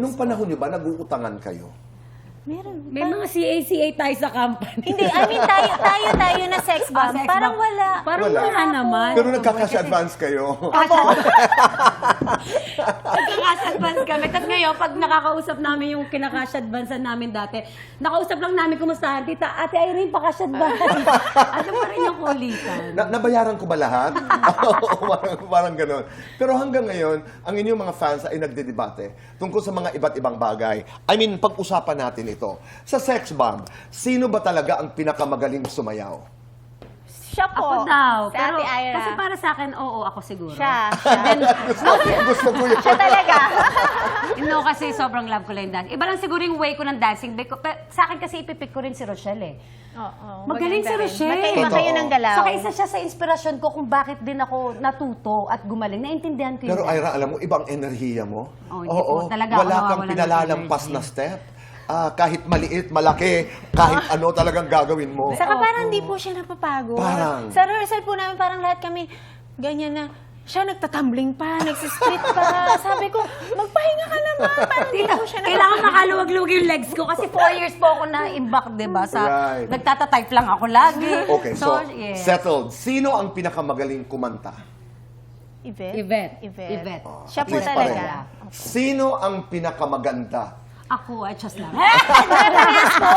Nung panahon nyo ba, nag-uutangan kayo? Meron. May mga CA tayo sa company. Hindi, I mean, tayo na sex bomb. sex Parang bomb. wala. Parang Wala. wala naman. Pero nagka-cash advance kayo. Nagka-cash advance kami. Tapos ngayon, pag nakakausap namin yung kinakash advance namin dati, nakausap lang namin kumustahan, tita, Ate Irene, pa-cash advance. Ano pa rin yung kulitan? Nabayaran ko ba lahat? parang ganun. Pero hanggang ngayon, ang inyong mga fans ay nagdedebate tungkol sa mga iba't ibang bagay. I mean, pag-usapan natin ito. Sa sex bomb, sino ba talaga ang pinakamagaling sumayaw? Siya po. Ako daw. Si Pero, Ate Ira. kasi para sa akin, oo, ako siguro. Siya. gusto ko yun. Siya talaga. No, kasi sobrang love ko lang yung dance. Iba lang siguro yung way ko ng dancing. Pero sa akin kasi ipipick ko rin si Rochelle eh. Oo. Magaling si Rochelle. Magkaiba kayo ng galaw. Saka isa siya sa inspirasyon ko kung bakit din ako natuto at gumaling. Naintindihan ko yun. Pero Ira, alam mo, ibang enerhiya mo. Oh, hindi po. Talaga ako wala kang nawawalan ng pinalalampas energy. na step. Kahit maliit, malaki, kahit ano talagang gagawin mo. Saka parang di po siya napapagod. Parang. Sa rehearsal po namin, parang lahat kami, ganyan na, siya nagtatumbling pa, nagsisplit pa. Sabi ko, magpahinga ka naman. Parang di po siya Kailangan makaluwag-luwag yung legs ko kasi 4 years po ako na-imbak, diba? Right. Nagtatatype lang ako lagi. Okay, so, yes. settled. Sino ang pinakamagaling kumanta? Yvette. Yvette. Oh, Siya at po least talaga. pareho. Sino ang pinakamaganda? Ako, just lang. Parehas po.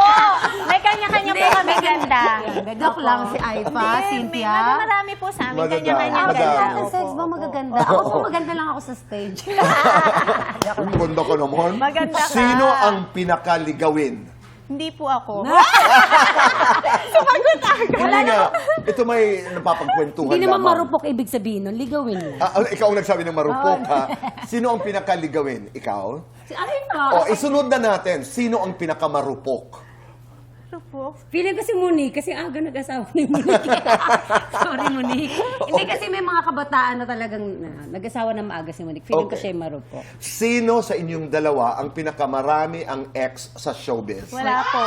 May kanya-kanya po kami ganda. Joke lang si Aifa, Cynthia. Marami po sa amin, Madami. kanya-kanya Madami. ganda. Ang sex ba magaganda? Ako po maganda lang ako sa stage. Ang ganda ka naman. Maganda ka. Sino ang pinakaligawin? Hindi po ako. Hindi nga. Ito may napapagkwentuhan Hindi naman lamang. marupok ibig sabihin nun. Ligawin mo. Ikaw ang nagsabi ng marupok, ha? Sino ang pinakaligawin? Ikaw? Si Aifa. O, isunod na natin. Sino ang pinakamarupok? Feeling ko si Monique, kasi aga nag-asawa ni Monique. Sorry, Monique. Hindi kasi may mga kabataan na talagang nag-asawa na maaga si Monique. Feeling ko Okay. siya yung marupok. Sino sa inyong dalawa ang pinakamarami ang ex sa showbiz? Wala po.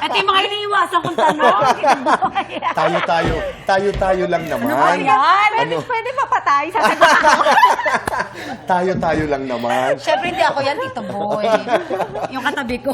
Ito yung mga iniiwasan kong tanong. Tayo lang naman. Pwede papatay sa Tayo lang naman. Siyempre, hindi ako yan, Tito Boy. Yung katabi ko.